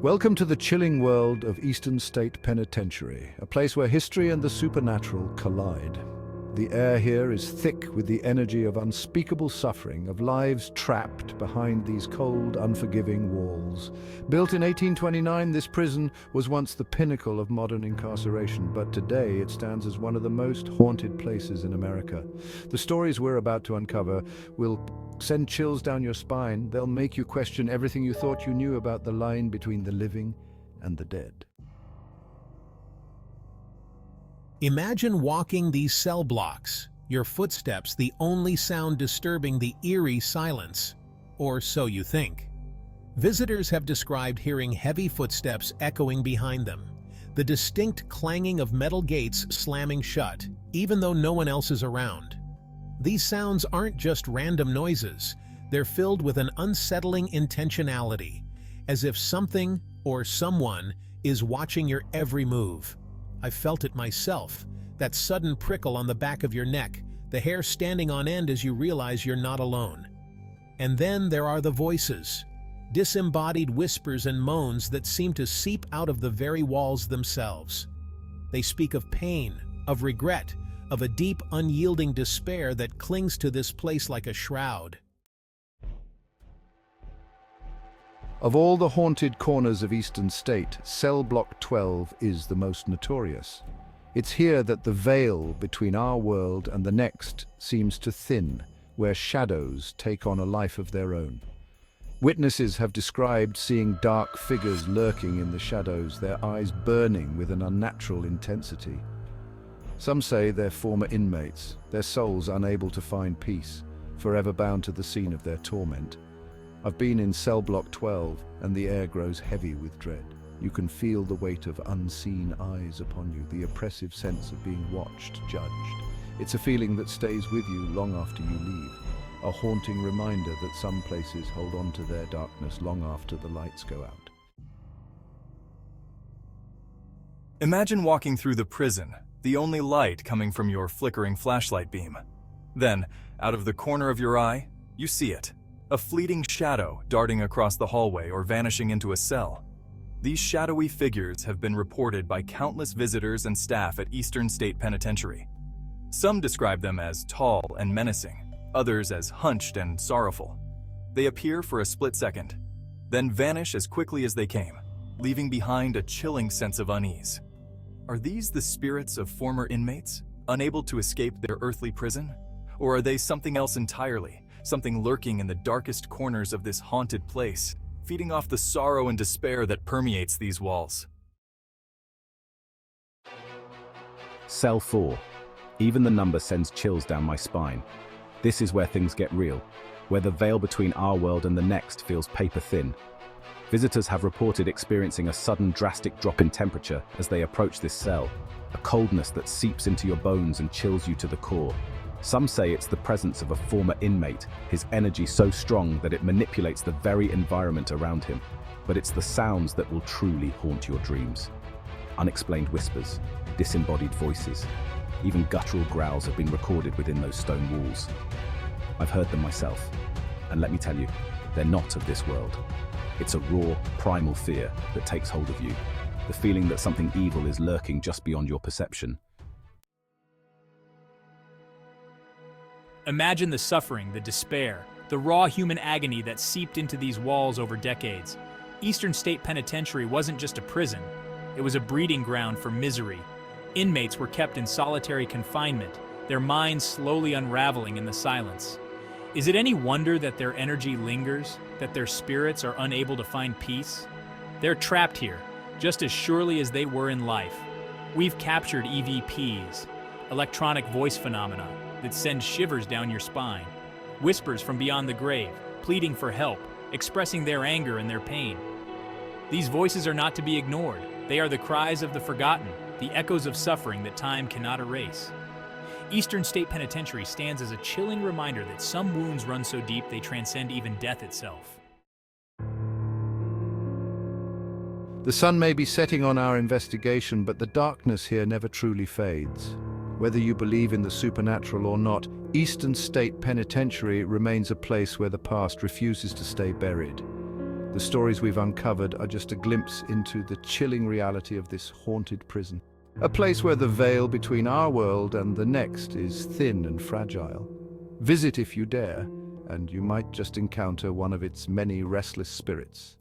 Welcome to the chilling world of Eastern State Penitentiary, a place where history and the supernatural collide. The air here is thick with the energy of unspeakable suffering, of lives trapped behind these cold, unforgiving walls. Built in 1829, this prison was once the pinnacle of modern incarceration, but today it stands as one of the most haunted places in America. The stories we're about to uncover will send chills down your spine. They'll make you question everything you thought you knew about the line between the living and the dead. Imagine walking these cell blocks, your footsteps the only sound disturbing the eerie silence. Or so you think. Visitors have described hearing heavy footsteps echoing behind them, the distinct clanging of metal gates slamming shut, even though no one else is around. These sounds aren't just random noises, they're filled with an unsettling intentionality, as if something or someone is watching your every move. I felt it myself, that sudden prickle on the back of your neck, the hair standing on end as you realize you're not alone. And then there are the voices, disembodied whispers and moans that seem to seep out of the very walls themselves. They speak of pain, of regret, of a deep, unyielding despair that clings to this place like a shroud. Of all the haunted corners of Eastern State, cell block 12 is the most notorious. It's here that the veil between our world and the next seems to thin, where shadows take on a life of their own. Witnesses have described seeing dark figures lurking in the shadows, their eyes burning with an unnatural intensity. Some say they're former inmates, their souls unable to find peace, forever bound to the scene of their torment. I've been in cell block 12, and the air grows heavy with dread. You can feel the weight of unseen eyes upon you, the oppressive sense of being watched, judged. It's a feeling that stays with you long after you leave, a haunting reminder that some places hold on to their darkness long after the lights go out. Imagine walking through the prison, the only light coming from your flickering flashlight beam. Then, out of the corner of your eye, you see it. A fleeting shadow darting across the hallway or vanishing into a cell. These shadowy figures have been reported by countless visitors and staff at Eastern State Penitentiary. Some describe them as tall and menacing, others as hunched and sorrowful. They appear for a split second, then vanish as quickly as they came, leaving behind a chilling sense of unease. Are these the spirits of former inmates, unable to escape their earthly prison? Or are they something else entirely? Something lurking in the darkest corners of this haunted place, feeding off the sorrow and despair that permeates these walls. Cell 4. Even the number sends chills down my spine. This is where things get real, where the veil between our world and the next feels paper thin. Visitors have reported experiencing a sudden drastic drop in temperature as they approach this cell, a coldness that seeps into your bones and chills you to the core. Some say it's the presence of a former inmate, his energy so strong that it manipulates the very environment around him. But it's the sounds that will truly haunt your dreams. Unexplained whispers, disembodied voices, even guttural growls have been recorded within those stone walls. I've heard them myself, and let me tell you, they're not of this world. It's a raw, primal fear that takes hold of you, the feeling that something evil is lurking just beyond your perception. Imagine the suffering, the despair, the raw human agony that seeped into these walls over decades. Eastern State Penitentiary wasn't just a prison, it was a breeding ground for misery. Inmates were kept in solitary confinement, their minds slowly unraveling in the silence. Is it any wonder that their energy lingers, that their spirits are unable to find peace? They're trapped here, just as surely as they were in life. We've captured EVPs, electronic voice phenomena, that send shivers down your spine. Whispers from beyond the grave, pleading for help, expressing their anger and their pain. These voices are not to be ignored. They are the cries of the forgotten, the echoes of suffering that time cannot erase. Eastern State Penitentiary stands as a chilling reminder that some wounds run so deep they transcend even death itself. The sun may be setting on our investigation, but the darkness here never truly fades. Whether you believe in the supernatural or not, Eastern State Penitentiary remains a place where the past refuses to stay buried. The The stories we've uncovered are just a glimpse into the chilling reality of this haunted prison. A place where the veil between our world and the next is thin and fragile. Visit if you dare, and you might just encounter one of its many restless spirits.